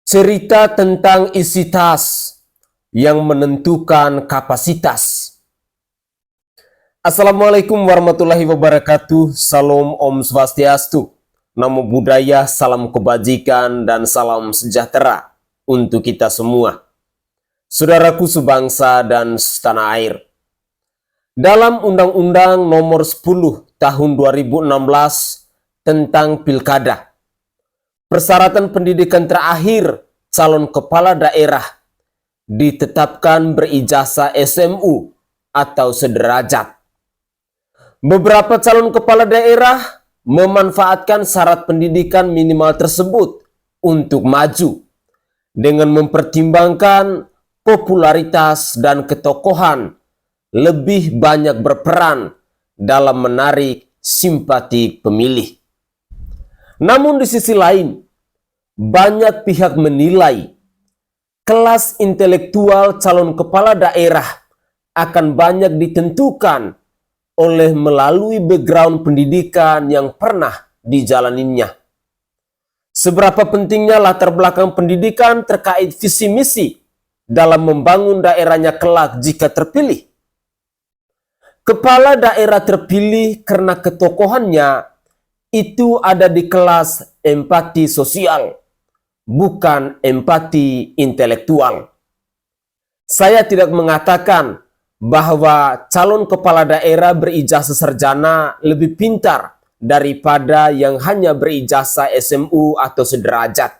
Cerita tentang isi tas yang menentukan kapasitas. Assalamualaikum warahmatullahi wabarakatuh. Salam Om Swastiastu. Namo Buddhaya, salam kebajikan dan salam sejahtera untuk kita semua. Saudaraku sebangsa dan setanah air. Dalam Undang-Undang Nomor 10 Tahun 2016 tentang Pilkada, persyaratan pendidikan terakhir calon kepala daerah ditetapkan berijazah SMU atau sederajat. Beberapa calon kepala daerah memanfaatkan syarat pendidikan minimal tersebut untuk maju dengan mempertimbangkan popularitas dan ketokohan lebih banyak berperan dalam menarik simpati pemilih. Namun di sisi lain, banyak pihak menilai kelas intelektual calon kepala daerah akan banyak ditentukan oleh melalui background pendidikan yang pernah dijalaninya. Seberapa pentingnya latar belakang pendidikan terkait visi misi dalam membangun daerahnya kelak jika terpilih. Kepala daerah terpilih karena ketokohannya itu ada di kelas empati sosial, bukan empati intelektual. Saya tidak mengatakan bahwa calon kepala daerah berijazah sarjana lebih pintar daripada yang hanya berijazah SMU atau sederajat.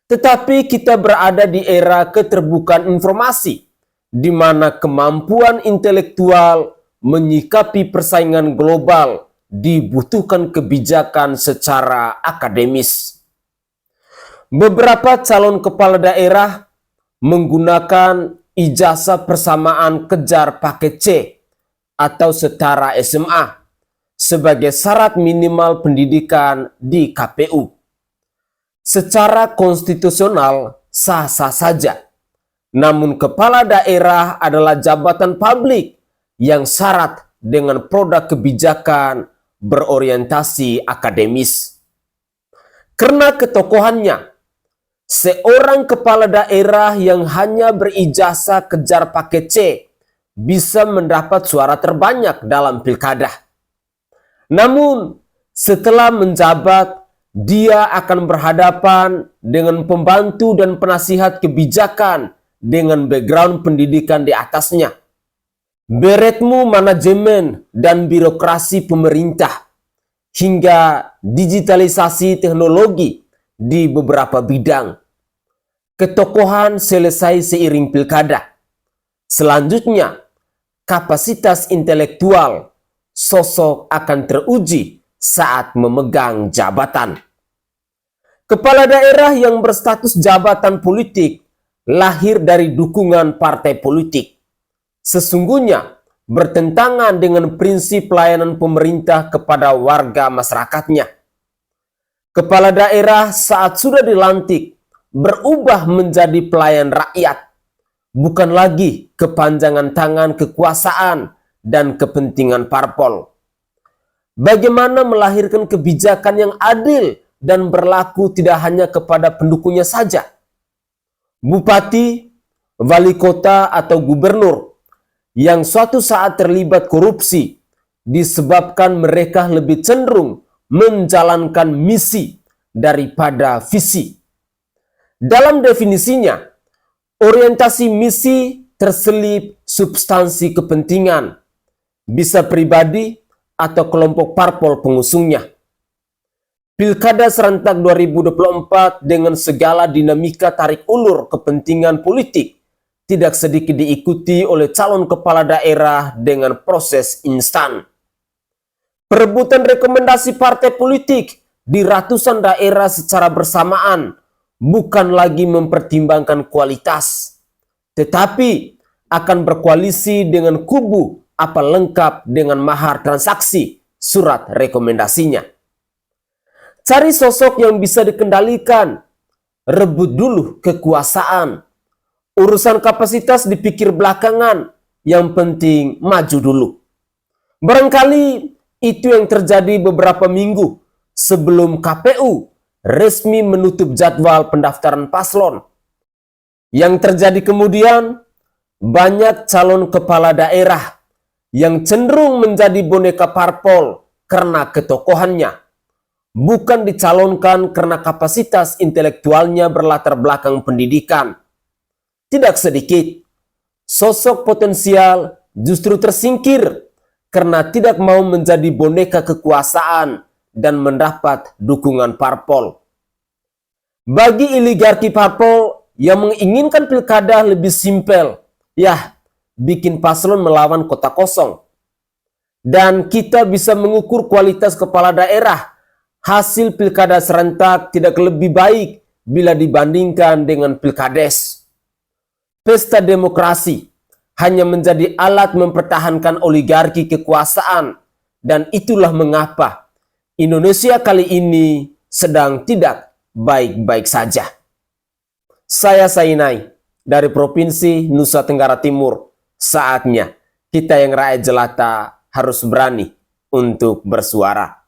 Tetapi kita berada di era keterbukaan informasi, di mana kemampuan intelektual menyikapi persaingan global dibutuhkan kebijakan secara akademis. Beberapa calon kepala daerah menggunakan ijazah persamaan kejar paket C atau setara SMA sebagai syarat minimal pendidikan di KPU. Secara konstitusional sah-sah saja. Namun kepala daerah adalah jabatan publik yang syarat dengan produk kebijakan berorientasi akademis. Karena ketokohannya, seorang kepala daerah yang hanya berijazah kejar paket C bisa mendapat suara terbanyak dalam pilkada. Namun, setelah menjabat, dia akan berhadapan dengan pembantu dan penasihat kebijakan dengan background pendidikan di atasnya. Beretmu manajemen dan birokrasi pemerintah, hingga digitalisasi teknologi di beberapa bidang. Ketokohan selesai seiring pilkada. Selanjutnya, kapasitas intelektual sosok akan teruji saat memegang jabatan. Kepala daerah yang berstatus jabatan politik lahir dari dukungan partai politik. Sesungguhnya bertentangan dengan prinsip pelayanan pemerintah kepada warga masyarakatnya. Kepala daerah saat sudah dilantik berubah menjadi pelayan rakyat, bukan lagi kepanjangan tangan kekuasaan dan kepentingan parpol. Bagaimana melahirkan kebijakan yang adil dan berlaku tidak hanya kepada pendukungnya saja? Bupati, wali kota atau gubernur yang suatu saat terlibat korupsi disebabkan mereka lebih cenderung menjalankan misi daripada visi. Dalam definisinya, orientasi misi terselip substansi kepentingan, bisa pribadi atau kelompok parpol pengusungnya. Pilkada serentak 2024 dengan segala dinamika tarik ulur kepentingan politik tidak sedikit diikuti oleh calon kepala daerah dengan proses instan. Perebutan rekomendasi partai politik di ratusan daerah secara bersamaan bukan lagi mempertimbangkan kualitas, tetapi akan berkoalisi dengan kubu apa lengkap dengan mahar transaksi surat rekomendasinya. Cari sosok yang bisa dikendalikan, rebut dulu kekuasaan. Urusan kapasitas dipikir belakangan, yang penting maju dulu. Barangkali itu yang terjadi beberapa minggu sebelum KPU resmi menutup jadwal pendaftaran paslon. Yang terjadi kemudian, banyak calon kepala daerah yang cenderung menjadi boneka parpol karena ketokohannya, bukan dicalonkan karena kapasitas intelektualnya berlatar belakang pendidikan. Tidak sedikit sosok potensial justru tersingkir karena tidak mau menjadi boneka kekuasaan dan mendapat dukungan parpol. Bagi oligarki parpol yang menginginkan pilkada lebih simpel, bikin paslon melawan kota kosong. Dan kita bisa mengukur kualitas kepala daerah. Hasil pilkada serentak tidak lebih baik bila dibandingkan dengan pilkades. Pesta demokrasi hanya menjadi alat mempertahankan oligarki kekuasaan, dan itulah mengapa Indonesia kali ini sedang tidak baik-baik saja. Saya Sainai dari Provinsi Nusa Tenggara Timur. Saatnya kita yang rakyat jelata harus berani untuk bersuara.